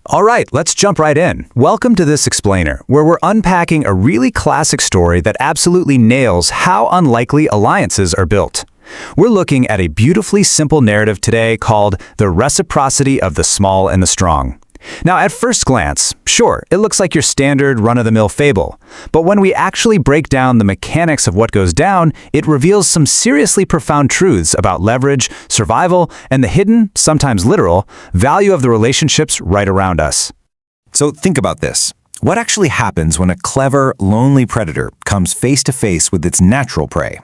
All right, let's jump right in. Welcome to this explainer, where we're unpacking a really classic story that absolutely nails how unlikely alliances are built. We're looking at a beautifully simple narrative today called The Reciprocity of the Small and the Strong. Now, at first glance, sure, it looks like your standard run-of-the-mill fable. But when we actually break down the mechanics of what goes down, it reveals some seriously profound truths about leverage, survival, and the hidden, sometimes literal, value of the relationships right around us. So think about this. What actually happens when a clever, lonely predator comes face-to-face with its natural prey?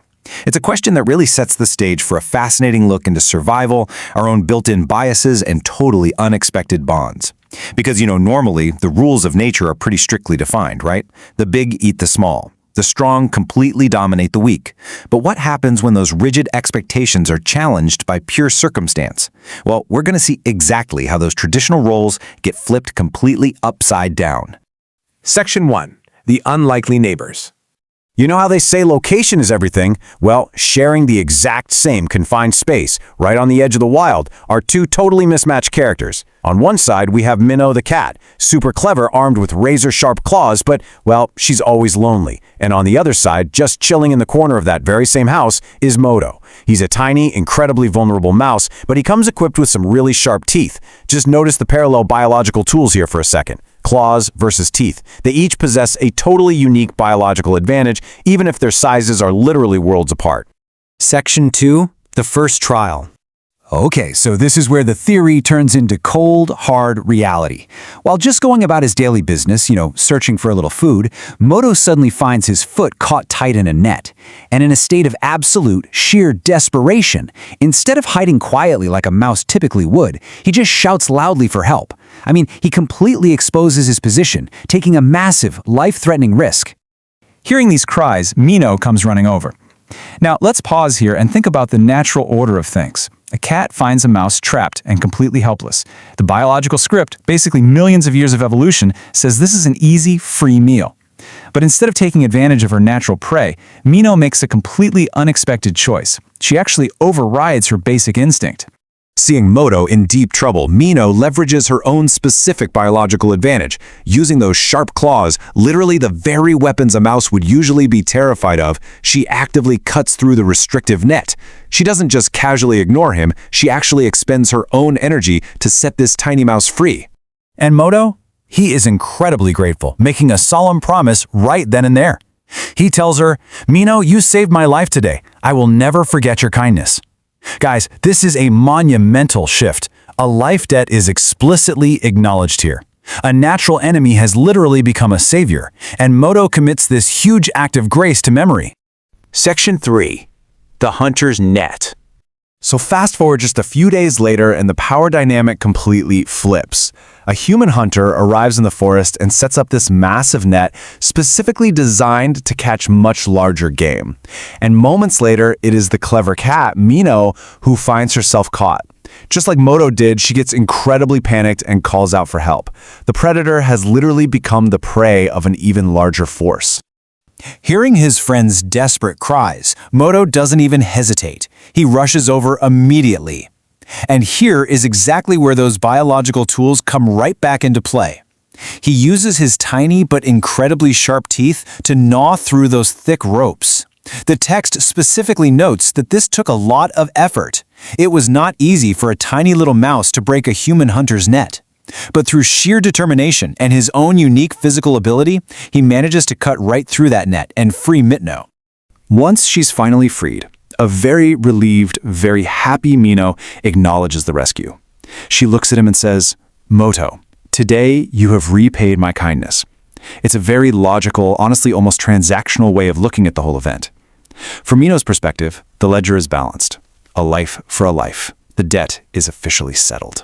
It's a question that really sets the stage for a fascinating look into survival, our own built-in biases, and totally unexpected bonds. Because, normally, the rules of nature are pretty strictly defined, right? The big eat the small. The strong completely dominate the weak. But what happens when those rigid expectations are challenged by pure circumstance? Well, we're going to see exactly how those traditional roles get flipped completely upside down. Section 1. The Unlikely Neighbors. You know how they say location is everything? Well, sharing the exact same confined space, right on the edge of the wild, are two totally mismatched characters. On one side, we have Mino the cat, super clever, armed with razor-sharp claws, but, well, she's always lonely. And on the other side, just chilling in the corner of that very same house, is Moto. He's a tiny, incredibly vulnerable mouse, but he comes equipped with some really sharp teeth. Just notice the parallel biological tools here for a second. Claws versus teeth. They each possess a totally unique biological advantage, even if their sizes are literally worlds apart. Section 2. The First Trial. Okay, so this is where the theory turns into cold, hard reality. While just going about his daily business, searching for a little food, Moto suddenly finds his foot caught tight in a net. And in a state of absolute, sheer desperation, instead of hiding quietly like a mouse typically would, he just shouts loudly for help. He completely exposes his position, taking a massive, life-threatening risk. Hearing these cries, Mino comes running over. Now, let's pause here and think about the natural order of things. A cat finds a mouse trapped and completely helpless. The biological script, basically millions of years of evolution, says this is an easy, free meal. But instead of taking advantage of her natural prey, Mino makes a completely unexpected choice. She actually overrides her basic instinct. Seeing Moto in deep trouble, Mino leverages her own specific biological advantage. Using those sharp claws, literally the very weapons a mouse would usually be terrified of, she actively cuts through the restrictive net. She doesn't just casually ignore him, she actually expends her own energy to set this tiny mouse free. And Moto? He is incredibly grateful, making a solemn promise right then and there. He tells her, "Mino, you saved my life today. I will never forget your kindness." Guys, this is a monumental shift. A life debt is explicitly acknowledged here. A natural enemy has literally become a savior, and Moto commits this huge act of grace to memory. Section 3. The Hunter's Net. So fast forward just a few days later and the power dynamic completely flips. A human hunter arrives in the forest and sets up this massive net specifically designed to catch much larger game. And moments later, it is the clever cat, Mino, who finds herself caught. Just like Moto did, she gets incredibly panicked and calls out for help. The predator has literally become the prey of an even larger force. Hearing his friend's desperate cries, Moto doesn't even hesitate. He rushes over immediately. And here is exactly where those biological tools come right back into play. He uses his tiny but incredibly sharp teeth to gnaw through those thick ropes. The text specifically notes that this took a lot of effort. It was not easy for a tiny little mouse to break a human hunter's net. But through sheer determination and his own unique physical ability, he manages to cut right through that net and free Mino. Once she's finally freed, a very relieved, very happy Mino acknowledges the rescue. She looks at him and says, "Moto, today you have repaid my kindness." It's a very logical, honestly almost transactional way of looking at the whole event. From Mino's perspective, the ledger is balanced. A life for a life. The debt is officially settled.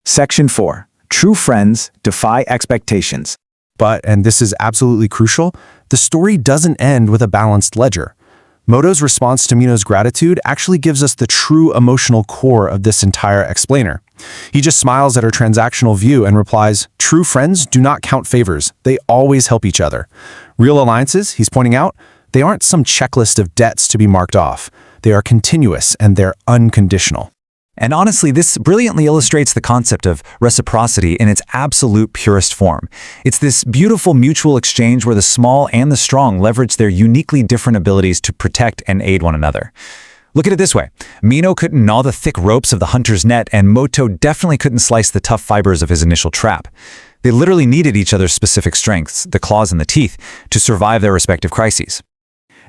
Section 4. True friends defy expectations. But, and this is absolutely crucial, the story doesn't end with a balanced ledger. Moto's response to Mino's gratitude actually gives us the true emotional core of this entire explainer. He just smiles at her transactional view and replies, "True friends do not count favors. They always help each other." Real alliances, he's pointing out, they aren't some checklist of debts to be marked off. They are continuous and they're unconditional. And honestly, this brilliantly illustrates the concept of reciprocity in its absolute purest form. It's this beautiful mutual exchange where the small and the strong leverage their uniquely different abilities to protect and aid one another. Look at it this way. Mino couldn't gnaw the thick ropes of the hunter's net, and Moto definitely couldn't slice the tough fibers of his initial trap. They literally needed each other's specific strengths, the claws and the teeth, to survive their respective crises.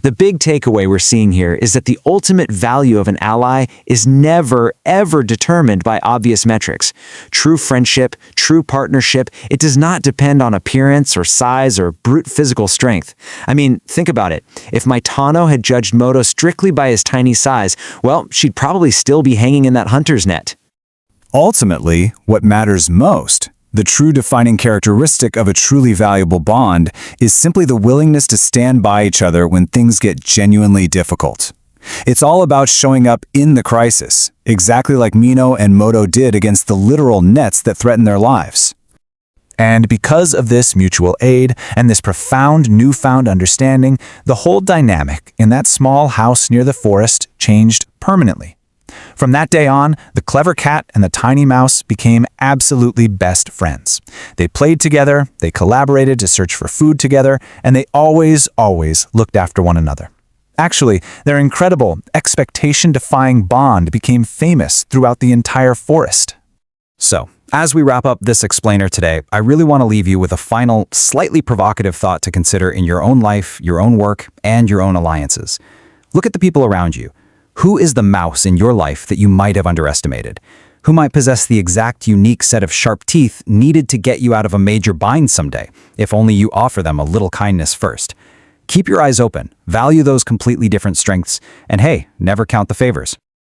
The big takeaway we're seeing here is that the ultimate value of an ally is never, ever determined by obvious metrics. True friendship, true partnership, it does not depend on appearance or size or brute physical strength. I mean, think about it. If Maitano had judged Moto strictly by his tiny size, well, she'd probably still be hanging in that hunter's net. Ultimately, what matters most, the true defining characteristic of a truly valuable bond, is simply the willingness to stand by each other when things get genuinely difficult. It's all about showing up in the crisis, exactly like Mino and Moto did against the literal nets that threatened their lives. And because of this mutual aid and this profound newfound understanding, the whole dynamic in that small house near the forest changed permanently. From that day on, the clever cat and the tiny mouse became absolutely best friends. They played together, they collaborated to search for food together, and they always looked after one another. Actually, their incredible, expectation-defying bond became famous throughout the entire forest. So, as we wrap up this explainer today, I really want to leave you with a final, slightly provocative thought to consider in your own life, your own work, and your own alliances. Look at the people around you. Who is the mouse in your life that you might have underestimated? Who might possess the exact unique set of sharp teeth needed to get you out of a major bind someday, if only you offer them a little kindness first? Keep your eyes open, value those completely different strengths, and hey, never count the favors.